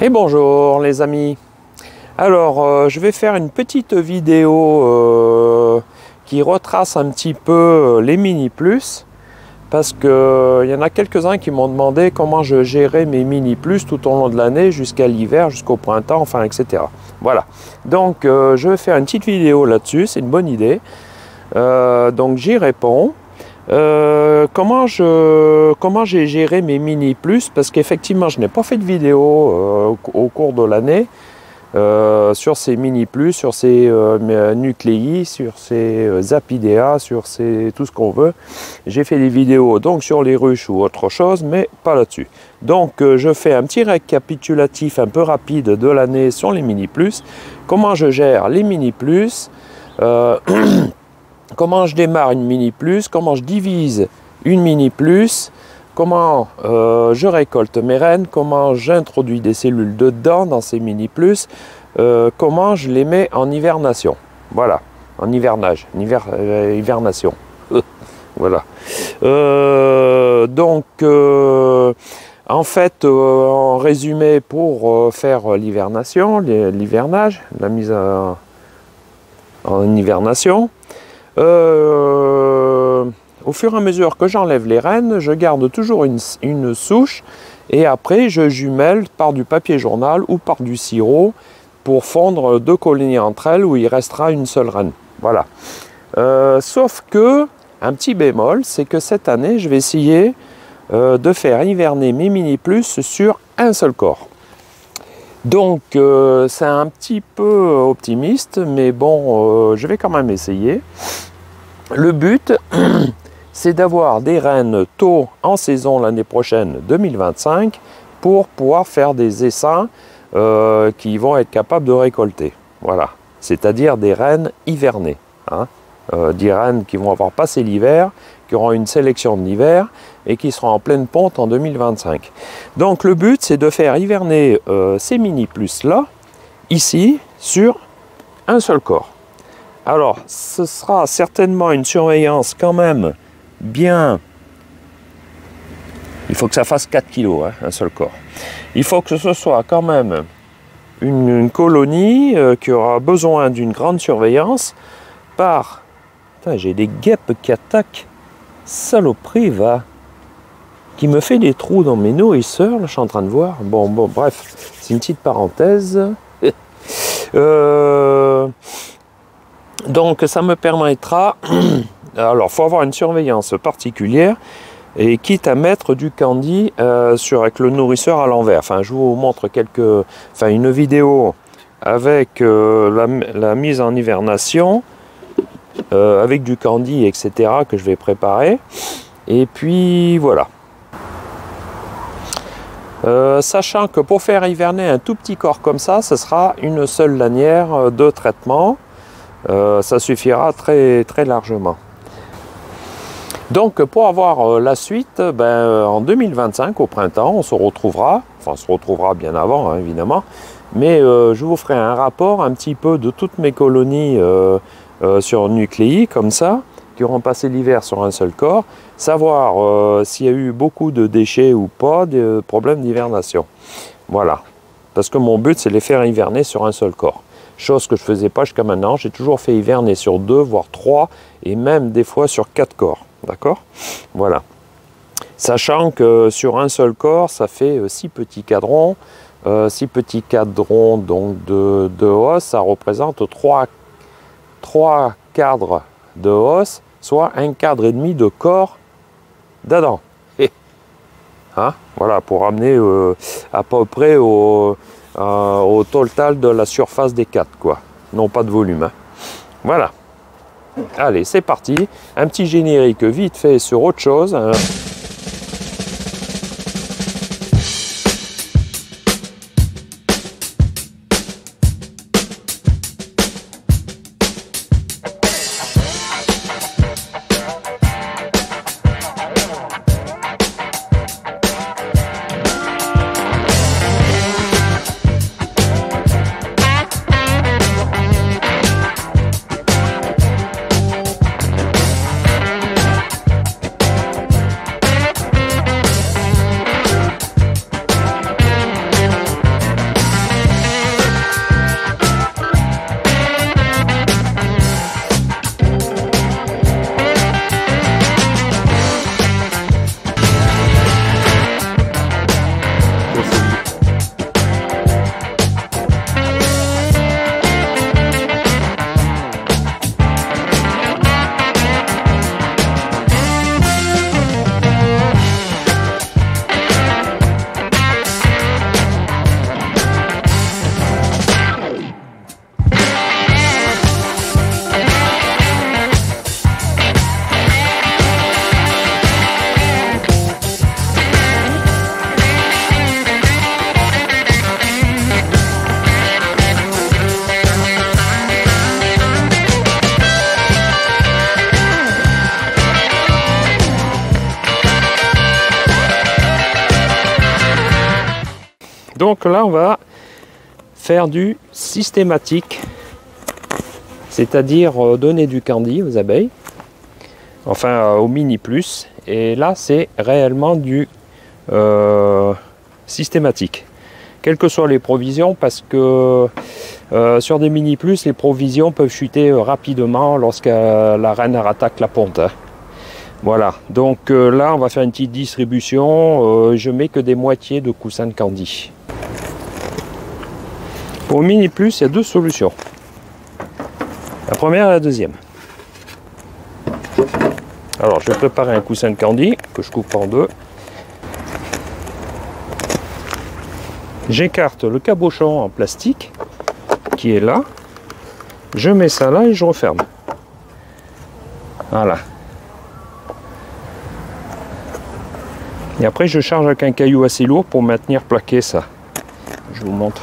Et bonjour les amis. Alors je vais faire une petite vidéo qui retrace un petit peu les mini plus parce que il y en a quelques-uns qui m'ont demandé comment je gérais mes mini plus tout au long de l'année jusqu'à l'hiver, jusqu'au printemps, enfin etc. Voilà, donc je vais faire une petite vidéo là-dessus, c'est une bonne idée. Donc j'y réponds. Comment j'ai géré mes mini plus, parce qu'effectivement je n'ai pas fait de vidéo au cours de l'année sur ces mini plus, sur ces nucléi, sur ces apidea, sur ces tout ce qu'on veut. J'ai fait des vidéos donc sur les ruches ou autre chose, mais pas là-dessus. Donc je fais un petit récapitulatif un peu rapide de l'année sur les mini plus, comment je gère les mini plus, comment je démarre une mini plus, comment je divise une mini plus, comment je récolte mes rennes, comment j'introduis des cellules dedans dans ces mini plus, comment je les mets en hivernation. Voilà, en hivernage, hivernation. Voilà. En fait, en résumé, pour faire l'hivernation, l'hivernage, la mise en hivernation, au fur et à mesure que j'enlève les rennes, je garde toujours une souche et après je jumelle par du papier journal ou par du sirop pour fondre deux colonies entre elles où il restera une seule reine. Voilà. Sauf que, un petit bémol, c'est que cette année je vais essayer de faire hiverner mes mini plus sur un seul corps. Donc c'est un petit peu optimiste, mais bon, je vais quand même essayer. Le but, c'est d'avoir des rennes tôt en saison l'année prochaine 2025 pour pouvoir faire des essaims qui vont être capables de récolter. Voilà, c'est-à-dire des rennes hivernées. Hein. Des rennes qui vont avoir passé l'hiver, qui auront une sélection de l'hiver et qui seront en pleine ponte en 2025. Donc le but, c'est de faire hiverner ces mini plus là, ici, sur un seul corps. Alors, ce sera certainement une surveillance quand même bien... Il faut que ça fasse 4 kg, hein, un seul corps. Il faut que ce soit quand même une colonie qui aura besoin d'une grande surveillance par... Putain, j'ai des guêpes qui attaquent. Saloperie, va. Qui me fait des trous dans mes nourrisseurs, là, je suis en train de voir. Bon, bref, c'est une petite parenthèse. Donc ça me permettra, alors il faut avoir une surveillance particulière et quitte à mettre du candy avec le nourrisseur à l'envers. Enfin je vous montre une vidéo avec la mise en hivernation avec du candy etc. que je vais préparer et puis voilà. Sachant que pour faire hiverner un tout petit corps comme ça, ce sera une seule lanière de traitement. Ça suffira très, très largement. Donc pour avoir la suite, en 2025 au printemps, on se retrouvera, enfin on se retrouvera bien avant hein, évidemment, mais je vous ferai un rapport un petit peu de toutes mes colonies sur nucléi comme ça, qui auront passé l'hiver sur un seul corps, savoir s'il y a eu beaucoup de déchets ou pas, de problèmes d'hivernation. Voilà, parce que mon but c'est de les faire hiverner sur un seul corps. Chose que je ne faisais pas jusqu'à maintenant, j'ai toujours fait hiverner sur 2, voire 3, et même des fois sur 4 corps. D'accord? Voilà. Sachant que sur un seul corps, ça fait 6 petits cadrons. 6 petits cadrons donc de hausse, ça représente 3 cadres de hausse, soit un cadre et demi de corps d'Adam. Hein? Voilà, pour amener à peu près au total de la surface des 4, quoi. Non pas de volume. Hein. Voilà. Allez, c'est parti. Un petit générique vite fait sur autre chose. Hein. Donc là, on va faire du systématique, c'est-à-dire donner du candy aux abeilles, enfin au mini plus. Et là, c'est réellement du systématique, quelles que soient les provisions, parce que sur des mini plus, les provisions peuvent chuter rapidement lorsque la reine attaque la ponte. Hein. Voilà, donc là on va faire une petite distribution, je mets que des moitiés de coussins de candy. Pour mini plus, il y a deux solutions. La première et la deuxième. Alors je vais préparer un coussin de candy que je coupe en deux. J'écarte le cabochon en plastique qui est là. Je mets ça là et je referme. Voilà. Et après je charge avec un caillou assez lourd pour maintenir plaqué ça. Je vous montre.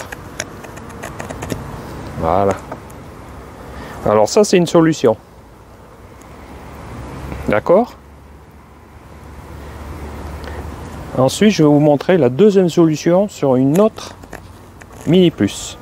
Voilà. Alors ça c'est une solution. D'accord? Ensuite je vais vous montrer la deuxième solution sur une autre mini plus.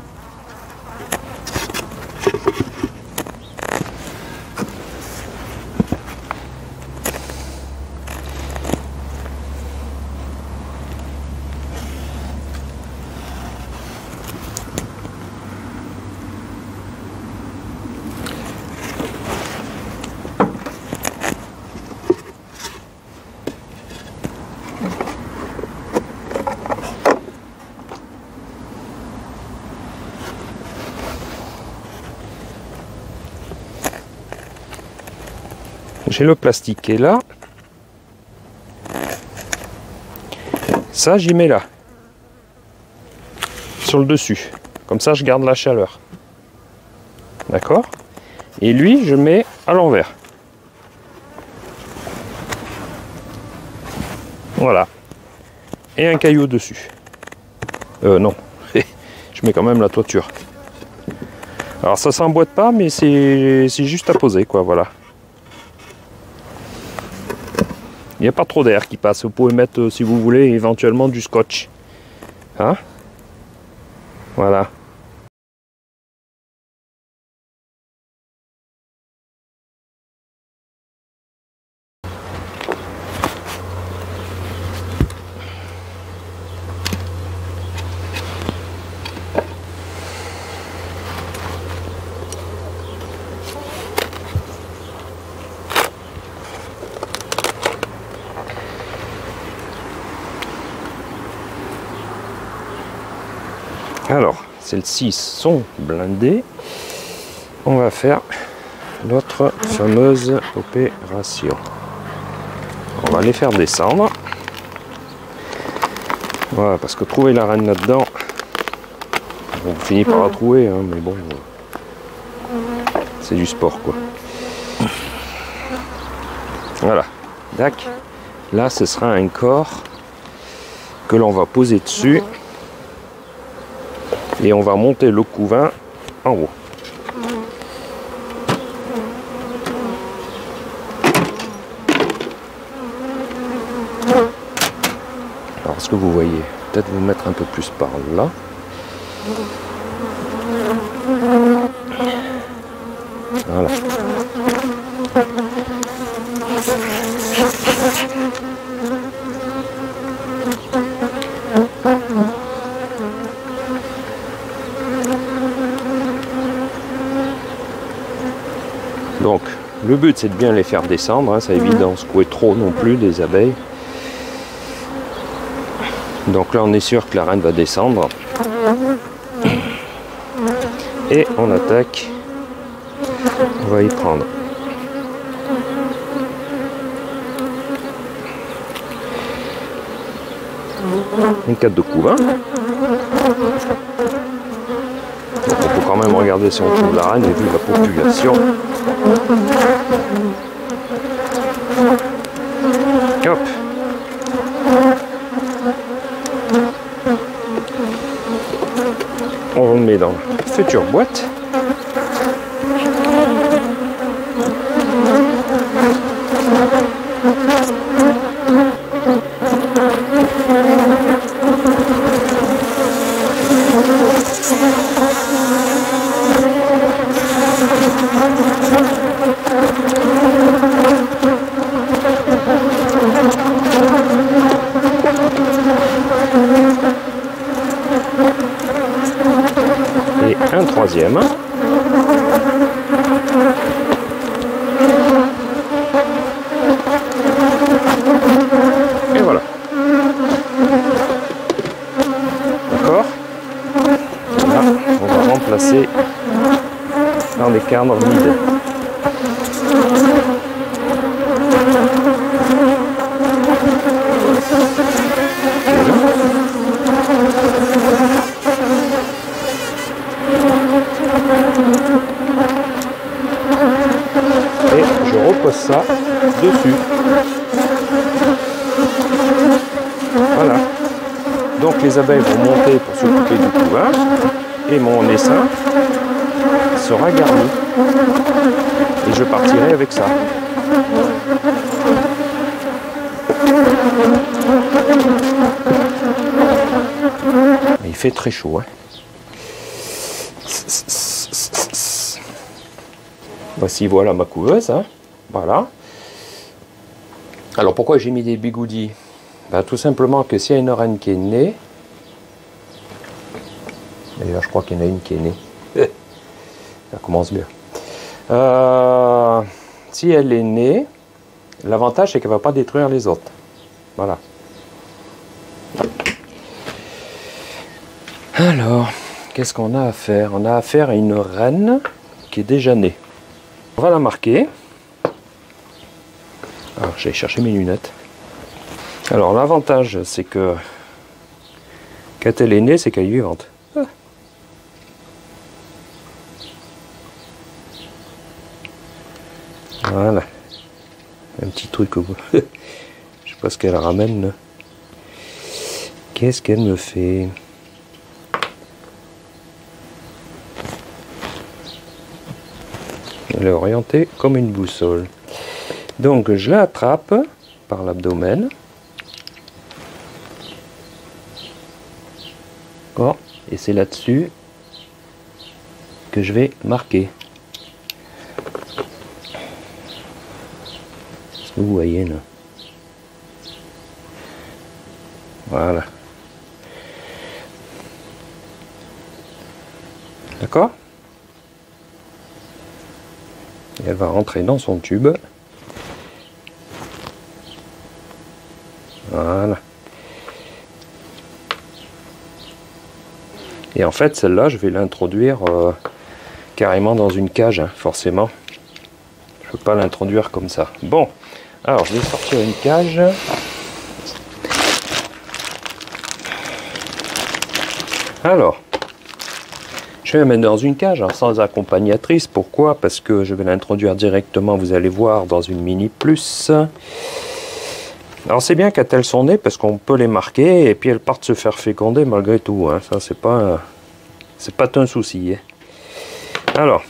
J'ai le plastique qui est là. Ça, j'y mets là. Sur le dessus. Comme ça, je garde la chaleur. D'accord? Et lui, je mets à l'envers. Voilà. Et un caillou dessus. Non. Je mets quand même la toiture. Alors, ça s'emboîte pas, mais c'est juste à poser, quoi. Voilà. Il n'y a pas trop d'air qui passe. Vous pouvez mettre, si vous voulez, éventuellement du scotch. Hein? Voilà. Alors, celles-ci sont blindées. On va faire notre fameuse opération. On va les faire descendre. Voilà, parce que trouver la reine là-dedans, on finit par la trouver, hein, mais bon, c'est du sport, quoi. Voilà, tac. Là, ce sera un corps que l'on va poser dessus. Et on va monter le couvain en haut. Alors, est-ce que vous voyez? Peut-être vous mettre un peu plus par là. Voilà. Donc, le but c'est de bien les faire descendre, hein, ça évite d'en secouer trop non plus des abeilles. Donc là on est sûr que la reine va descendre. Et on attaque. On va y prendre une 4 de couvain. Donc on peut quand même regarder si on trouve la reine et vu la population. Hop. On le met dans la future boîte. troisième. Et voilà. D'accord? Là, on va remplacer par des cadres vides. Et je repose ça dessus. Voilà. Donc les abeilles vont monter pour s'occuper du couvain et mon essaim sera garni. Et je partirai avec ça. Il fait très chaud, hein. Voici, voilà ma couveuse, hein. Voilà. Alors pourquoi j'ai mis des bigoudis? Ben, tout simplement que s'il y a une reine qui est née, d'ailleurs je crois qu'il y en a une qui est née, ça commence bien. Si elle est née, l'avantage c'est qu'elle ne va pas détruire les autres. Voilà. Alors, qu'est-ce qu'on a à faire? On a affaire à une reine qui est déjà née. On va la marquer. Alors, j'ai cherché mes lunettes. Alors, l'avantage, c'est que quand elle est née, c'est qu'elle est vivante. Ah. Voilà. Un petit truc. Je sais pas ce qu'elle ramène. Qu'est-ce qu'elle me fait? Elle est orientée comme une boussole. Donc je la attrape par l'abdomen. Oh, et c'est là-dessus que je vais marquer. Est-ce que vous voyez là? Voilà. D'accord? Et elle va rentrer dans son tube. Voilà. Et en fait, celle-là, je vais l'introduire carrément dans une cage, hein, forcément. Je ne peux pas l'introduire comme ça. Bon, alors je vais sortir une cage. Alors, je vais la mettre dans une cage, hein, sans accompagnatrice. Pourquoi? Parce que je vais l'introduire directement, vous allez voir, dans une Mini Plus. Alors c'est bien quand elles sont nées, parce qu'on peut les marquer, et puis elles partent se faire féconder malgré tout. Hein. Ça, c'est pas un souci. Hein. Alors,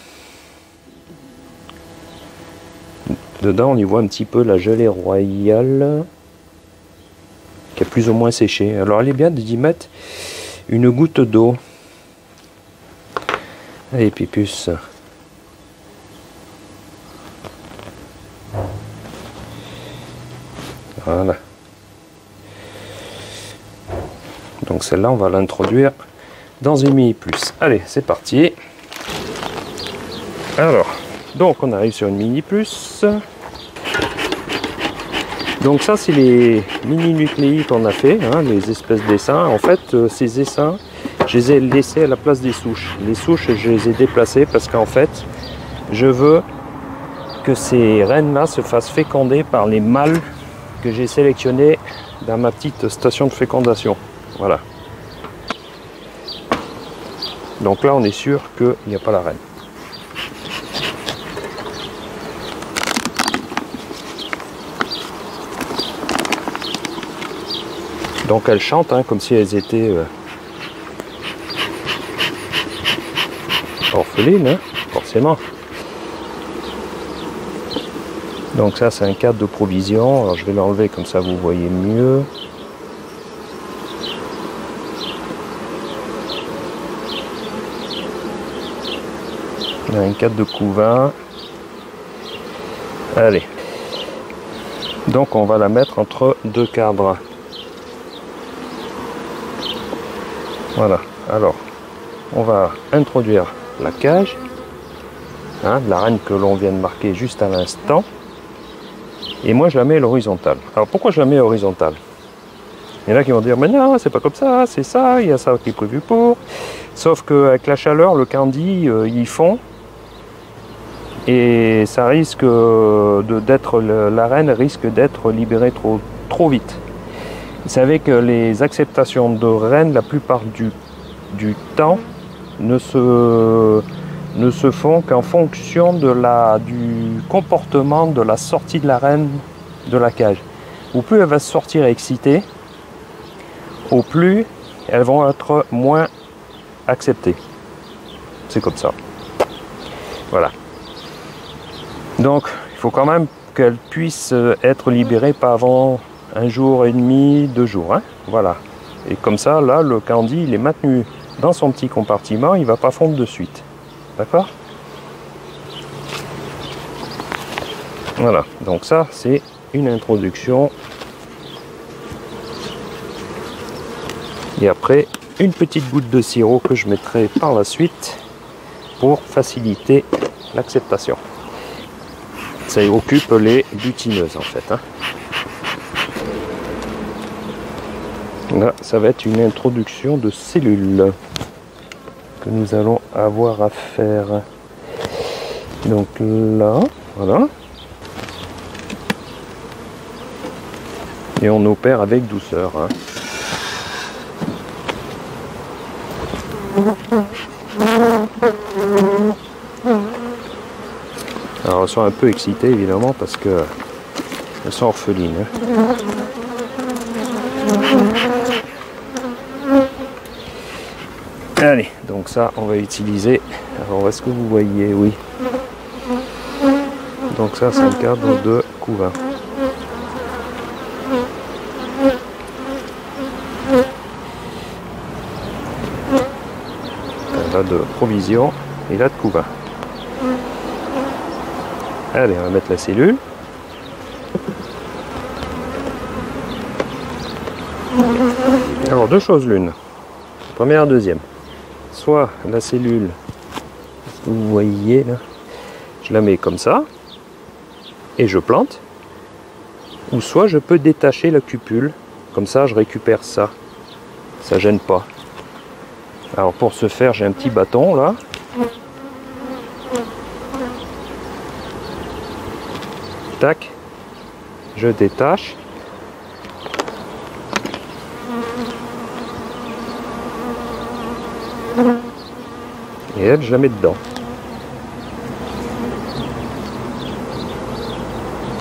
dedans, on y voit un petit peu la gelée royale, qui a plus ou moins séché. Alors, il est bien d'y mettre une goutte d'eau. Allez, Pipus. Voilà. Donc celle-là, on va l'introduire dans une Mini Plus. Allez, c'est parti. Alors, donc on arrive sur une Mini Plus. Donc ça, c'est les mini nucléi qu'on a fait, hein, les espèces d'essaims. En fait, ces essaims, je les ai laissés à la place des souches. Les souches, je les ai déplacées parce qu'en fait, je veux que ces reines-là se fassent féconder par les mâles que j'ai sélectionnés dans ma petite station de fécondation. Voilà. Donc là, on est sûr qu'il n'y a pas la reine. Donc elles chantent hein, comme si elles étaient orphelines, hein, forcément. Donc ça c'est un cadre de provision. Alors je vais l'enlever comme ça vous voyez mieux. On a un cadre de couvain. Allez. Donc on va la mettre entre deux cadres. Voilà, alors on va introduire la cage, hein, la reine que l'on vient de marquer juste à l'instant, et moi je la mets à l'horizontale. Alors pourquoi je la mets à l'horizontale? Il y en a qui vont dire, mais non, c'est pas comme ça, c'est ça, il y a ça qui est prévu pour. Sauf qu'avec la chaleur, le candy, il fond, et ça risque d'être, la reine risque d'être libérée trop vite. Vous savez que les acceptations de reine, la plupart du temps, ne se font qu'en fonction du comportement de la sortie de la reine de la cage. Au plus elle va se sortir excitée, au plus elles vont être moins acceptées. C'est comme ça. Voilà. Donc, il faut quand même qu'elle puisse être libérée pas avant 1 jour et demi, 2 jours. Hein, voilà. Et comme ça, là, le candy, il est maintenu dans son petit compartiment, il ne va pas fondre de suite. D'accord? Voilà. Donc ça, c'est une introduction. Et après, une petite goutte de sirop que je mettrai par la suite pour faciliter l'acceptation. Ça occupe les butineuses en fait. Hein. Là, ça va être une introduction de cellules que nous allons avoir à faire. Donc là, voilà. Et on opère avec douceur. Hein. Alors elles sont un peu excitées évidemment parce que elles sont orphelines. Hein. Allez, donc ça on va utiliser. Alors est-ce que vous voyez? Oui. Donc ça c'est un cadre de couvain. Là de provision et là de couvain. Allez, on va mettre la cellule. Alors, 2 choses l'une. Première, deuxième. Soit la cellule, vous voyez là, je la mets comme ça, et je plante. Ou soit je peux détacher la cupule, comme ça je récupère ça. Ça gêne pas. Alors pour ce faire, j'ai un petit bâton là. Tac, je détache. Et elle, je la mets dedans.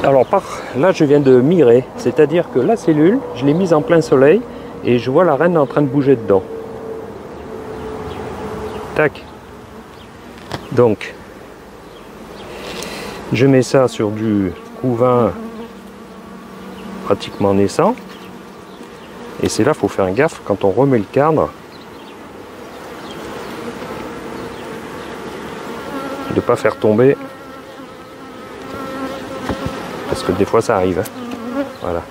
Alors là, je viens de mirer, c'est-à-dire que la cellule, je l'ai mise en plein soleil et je vois la reine en train de bouger dedans. Tac. Donc, je mets ça sur du couvain pratiquement naissant. Et c'est là qu'il faut faire gaffe quand on remet le cadre. De ne pas faire tomber. Parce que des fois ça arrive. Hein. Voilà.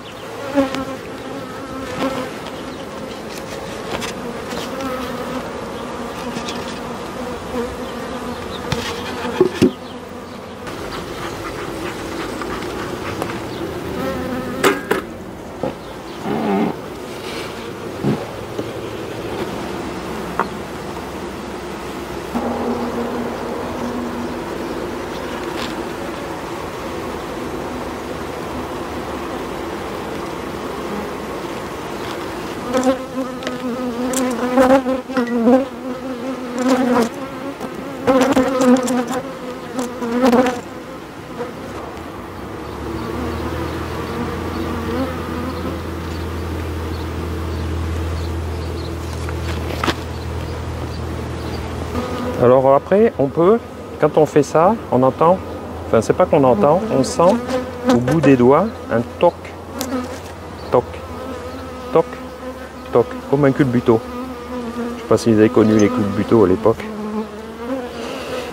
Alors après, on peut, quand on fait ça, on entend, enfin c'est pas qu'on entend, on sent au bout des doigts un toc, toc, toc, toc, comme un culbuto. Je sais pas si vous avez connu les culbutos à l'époque.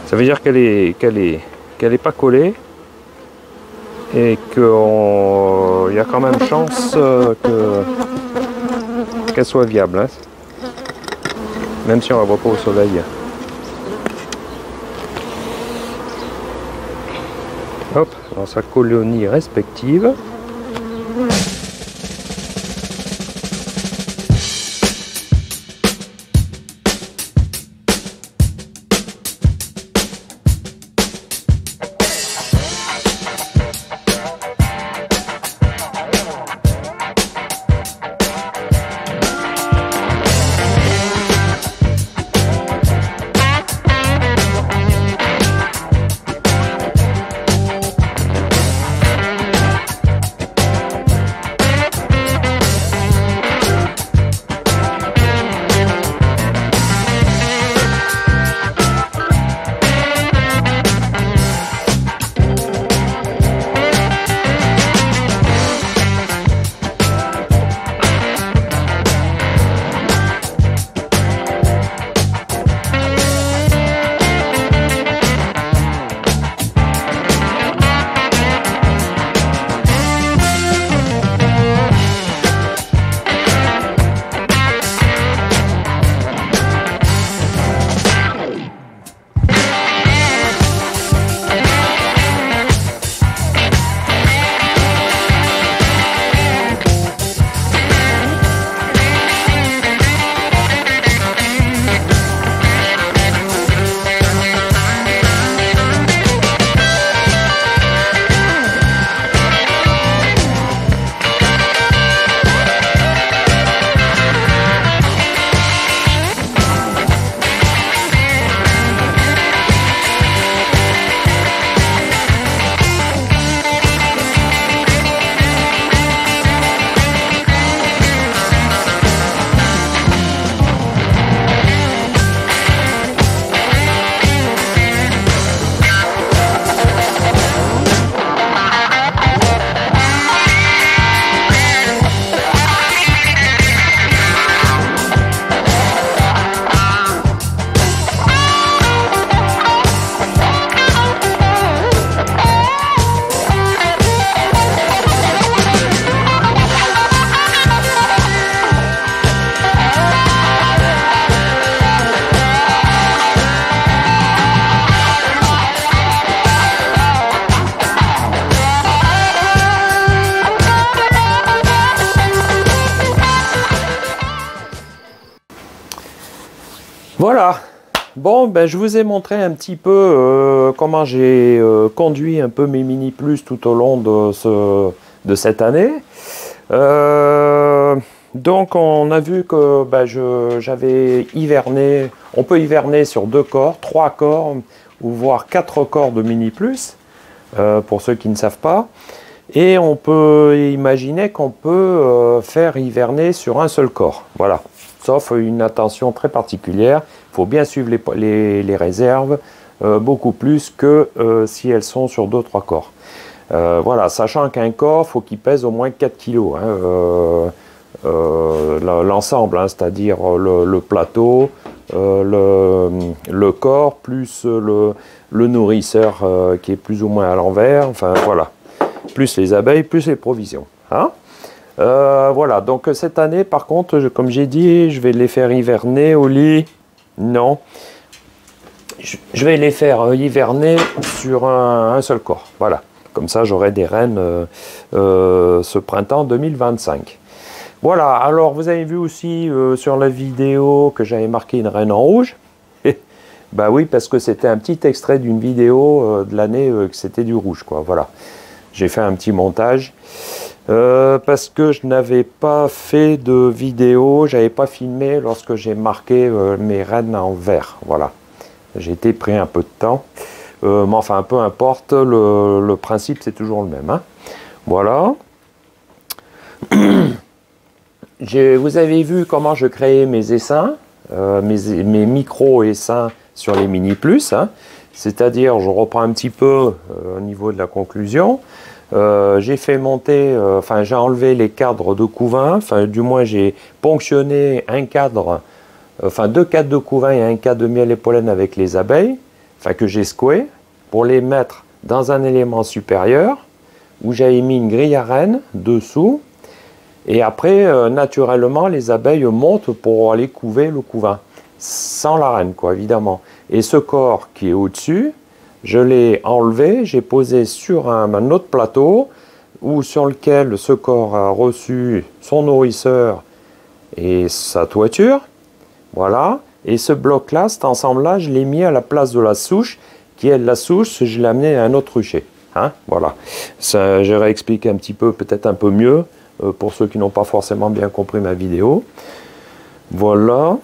Ça veut dire qu'elle est pas collée et qu'il y a quand même chance qu'elle soit viable, hein. Même si on la voit pas au soleil. dans sa colonie respective. Voilà, bon, ben, je vous ai montré un petit peu comment j'ai conduit un peu mes Mini Plus tout au long de cette année. Donc on a vu que ben, j'avais hiverné, on peut hiverner sur 2 corps, 3 corps ou voire 4 corps de Mini Plus, pour ceux qui ne savent pas. Et on peut imaginer qu'on peut faire hiverner sur un seul corps, voilà. Sauf une attention très particulière, il faut bien suivre les réserves, beaucoup plus que si elles sont sur 2-3 corps. Voilà, sachant qu'un corps, il faut qu'il pèse au moins 4 kg, hein, l'ensemble, hein, c'est-à-dire le plateau, le corps, plus le nourrisseur qui est plus ou moins à l'envers, enfin voilà, plus les abeilles, plus les provisions. Hein. Voilà, donc cette année, par contre, comme j'ai dit, je vais les faire hiverner au lit. Non, je vais les faire hiverner sur un seul corps. Voilà, comme ça, j'aurai des reines ce printemps 2025. Voilà, alors vous avez vu aussi sur la vidéo que j'avais marqué une reine en rouge. Bah oui, parce que c'était un petit extrait d'une vidéo de l'année que c'était du rouge, quoi. Voilà, j'ai fait un petit montage. Parce que je n'avais pas fait de vidéo, j'avais pas filmé lorsque j'ai marqué mes reines en vert. Voilà, j'ai été pris un peu de temps, mais enfin peu importe, le principe c'est toujours le même. Hein. Voilà. Vous avez vu comment je créais mes essaims, mes micro-essaims sur les Mini Plus. Hein. C'est-à-dire, je reprends un petit peu au niveau de la conclusion. J'ai fait monter, enfin j'ai enlevé les cadres de couvain, enfin du moins j'ai ponctionné un cadre, enfin 2 cadres de couvain et un cadre de miel et pollen avec les abeilles, enfin que j'ai secoué, pour les mettre dans un élément supérieur, où j'avais mis une grille à reine dessous, et après naturellement les abeilles montent pour aller couver le couvain, sans la reine quoi évidemment. Et ce corps qui est au-dessus, je l'ai enlevé, j'ai posé sur un autre plateau ou sur lequel ce corps a reçu son nourrisseur et sa toiture. Voilà. Et ce bloc-là, cet ensemble-là, je l'ai mis à la place de la souche, qui est la souche, je l'ai amené à un autre rucher. Hein, voilà. Ça, je réexplique un petit peu, peut-être un peu mieux, pour ceux qui n'ont pas forcément bien compris ma vidéo. Voilà.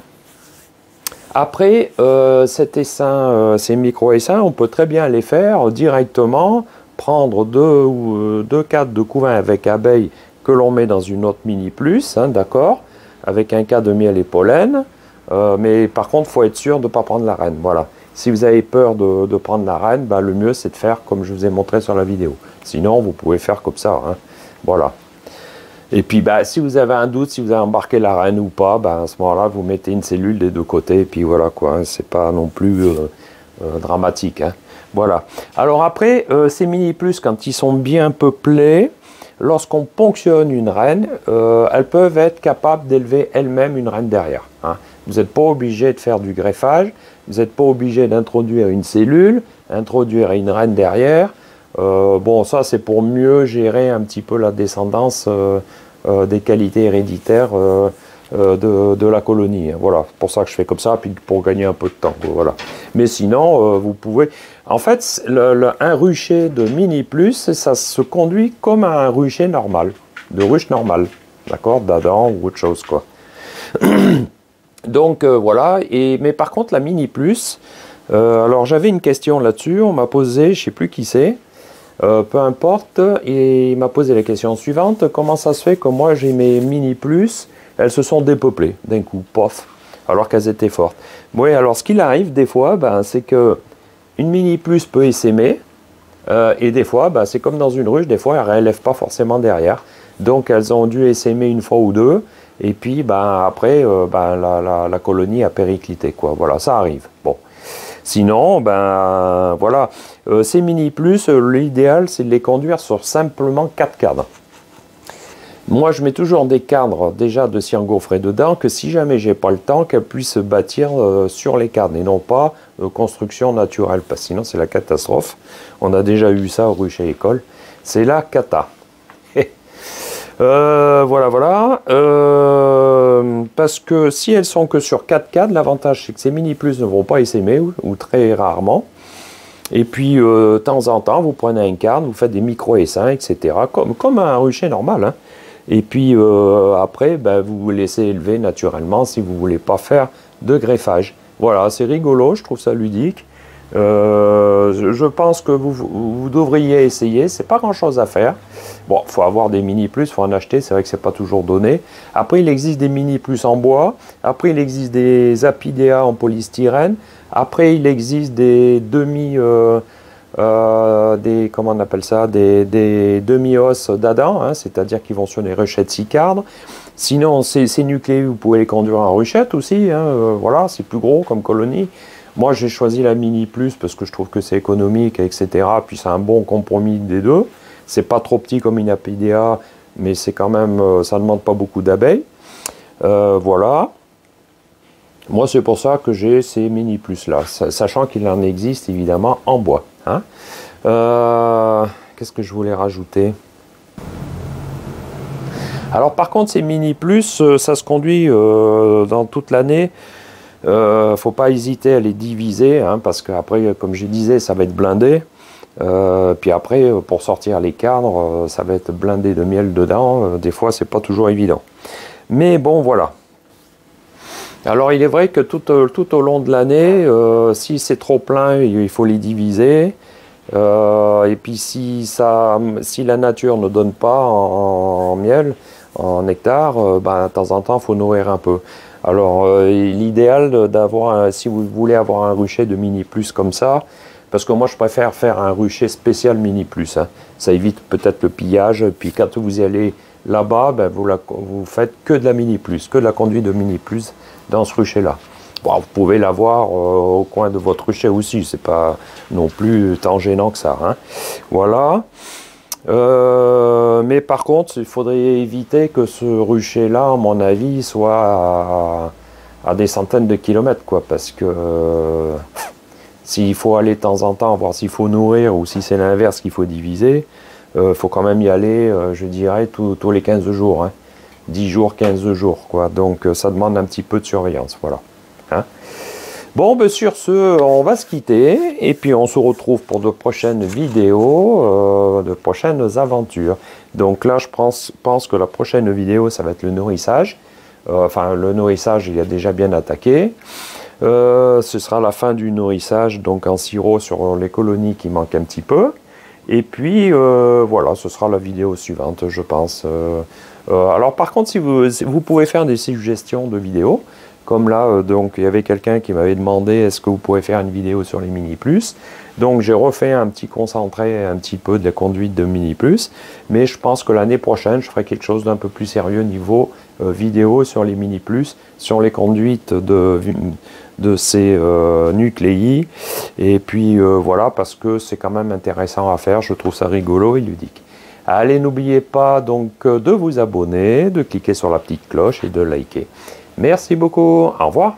Après, cet essaim, ces micro-essaims, on peut très bien les faire directement, prendre deux cadres de couvain avec abeilles que l'on met dans une autre mini plus, hein, d'accord, avec un cadre de miel et pollen, mais par contre, il faut être sûr de ne pas prendre la reine, voilà. Si vous avez peur de prendre la reine, ben, le mieux c'est de faire comme je vous ai montré sur la vidéo. Sinon, vous pouvez faire comme ça, hein, voilà. Et puis, bah, si vous avez un doute, si vous avez embarqué la reine ou pas, bah, à ce moment-là, vous mettez une cellule des deux côtés, et puis voilà, quoi. Hein, c'est pas non plus dramatique. Hein. Voilà. Alors après, ces mini plus, quand ils sont bien peuplés, lorsqu'on ponctionne une reine, elles peuvent être capables d'élever elles-mêmes une reine derrière. Hein. Vous n'êtes pas obligé de faire du greffage, vous n'êtes pas obligé d'introduire une cellule, introduire une reine derrière. Bon, ça c'est pour mieux gérer un petit peu la descendance des qualités héréditaires de la colonie. Voilà, c'est pour ça que je fais comme ça, puis pour gagner un peu de temps. Voilà. Mais sinon, vous pouvez... En fait, un rucher de mini plus, ça se conduit comme un rucher normal, de ruche normale, d'accord, d'Adam ou autre chose, quoi. Donc voilà, mais par contre la mini plus, alors j'avais une question là-dessus, on m'a posé, je ne sais plus qui c'est, peu importe, et il m'a posé la question suivante, comment ça se fait que moi j'ai mes mini plus, elles se sont dépeuplées d'un coup, pof, alors qu'elles étaient fortes. Oui, alors ce qu'il arrive des fois, ben, c'est que une mini plus peut essaimer, et des fois, ben, c'est comme dans une ruche, des fois elles ne relèvent pas forcément derrière, donc elles ont dû essaimer une fois ou deux, et puis ben, après ben, la colonie a périclité, quoi. Voilà, ça arrive. Bon. Sinon, ben voilà, ces mini plus, l'idéal c'est de les conduire sur simplement 4 cadres. Moi je mets toujours des cadres déjà de s'y engouffrer dedans, que si jamais j'ai pas le temps, qu'elles puissent se bâtir sur les cadres et non pas construction naturelle, parce que sinon c'est la catastrophe. On a déjà eu ça au rucher école, c'est la cata. Voilà. Parce que si elles sont que sur 4 cadres, l'avantage c'est que ces mini plus ne vont pas essaimer ou très rarement. Et puis de temps en temps, vous prenez un cadre, vous faites des micro-essaims, etc. Comme un rucher normal. Hein. Et puis après, ben, vous vous laissez élever naturellement si vous ne voulez pas faire de greffage. Voilà, c'est rigolo, je trouve ça ludique. Je pense que vous devriez essayer, c'est pas grand chose à faire. Bon, il faut avoir des mini plus, il faut en acheter, c'est vrai que c'est pas toujours donné. Après, il existe des mini plus en bois, après il existe des apidéas en polystyrène, après il existe des comment on appelle ça, des demi-os d'Adam, hein, c'est-à-dire qui vont sur les ruchettes 6 cadres. Sinon, ces nucléus, vous pouvez les conduire en ruchette aussi, hein, voilà, c'est plus gros comme colonie. Moi, j'ai choisi la Mini Plus parce que je trouve que c'est économique, etc. Puis c'est un bon compromis des deux. C'est pas trop petit comme une apidea, mais c'est quand même, ça ne demande pas beaucoup d'abeilles. Voilà. Moi, c'est pour ça que j'ai ces Mini Plus là, sachant qu'il en existe évidemment en bois. Hein. Qu'est-ce que je voulais rajouter? Alors par contre, ces Mini Plus, ça se conduit dans toute l'année. Faut pas hésiter à les diviser, hein, parce qu'après, comme je disais, ça va être blindé. Puis après, pour sortir les cadres, ça va être blindé de miel dedans. Des fois, c'est pas toujours évident. Mais bon, voilà. Alors, il est vrai que tout au long de l'année, si c'est trop plein, il faut les diviser. Et puis, si la nature ne donne pas en miel, en nectar, ben, de temps en temps, il faut nourrir un peu. Alors, l'idéal d'avoir, si vous voulez avoir un rucher de mini plus comme ça, parce que moi je préfère faire un rucher spécial mini plus, hein. Ça évite peut-être le pillage, puis quand vous y allez là-bas, ben, vous faites que de la mini plus, que de la conduite de mini plus dans ce rucher-là. Bon, vous pouvez l'avoir au coin de votre rucher aussi, c'est pas non plus tant gênant que ça. Hein. Voilà. Mais par contre, il faudrait éviter que ce rucher-là, à mon avis, soit à des centaines de kilomètres, quoi, parce que s'il faut aller de temps en temps, voir s'il faut nourrir ou si c'est l'inverse qu'il faut diviser, il faut quand même y aller, je dirais, tous les 15 jours. Hein. 10 jours, 15 jours, quoi. Donc ça demande un petit peu de surveillance, voilà. Hein. Bon, ben, sur ce, on va se quitter, et puis on se retrouve pour de prochaines vidéos, de prochaines aventures. Donc là, je pense que la prochaine vidéo, ça va être le nourrissage. Enfin, le nourrissage, il a déjà bien attaqué. Ce sera la fin du nourrissage, donc en sirop sur les colonies qui manquent un petit peu. Et puis, voilà, ce sera la vidéo suivante, je pense. Alors par contre, si vous pouvez faire des suggestions de vidéos, comme là, donc il y avait quelqu'un qui m'avait demandé est-ce que vous pouvez faire une vidéo sur les mini plus. Donc j'ai refait un petit concentré un petit peu de la conduite de mini plus, mais je pense que l'année prochaine, je ferai quelque chose d'un peu plus sérieux niveau vidéo sur les mini plus, sur les conduites de ces nucléi. Et puis voilà, parce que c'est quand même intéressant à faire, je trouve ça rigolo et ludique. Allez, n'oubliez pas donc de vous abonner, de cliquer sur la petite cloche et de liker. Merci beaucoup, au revoir.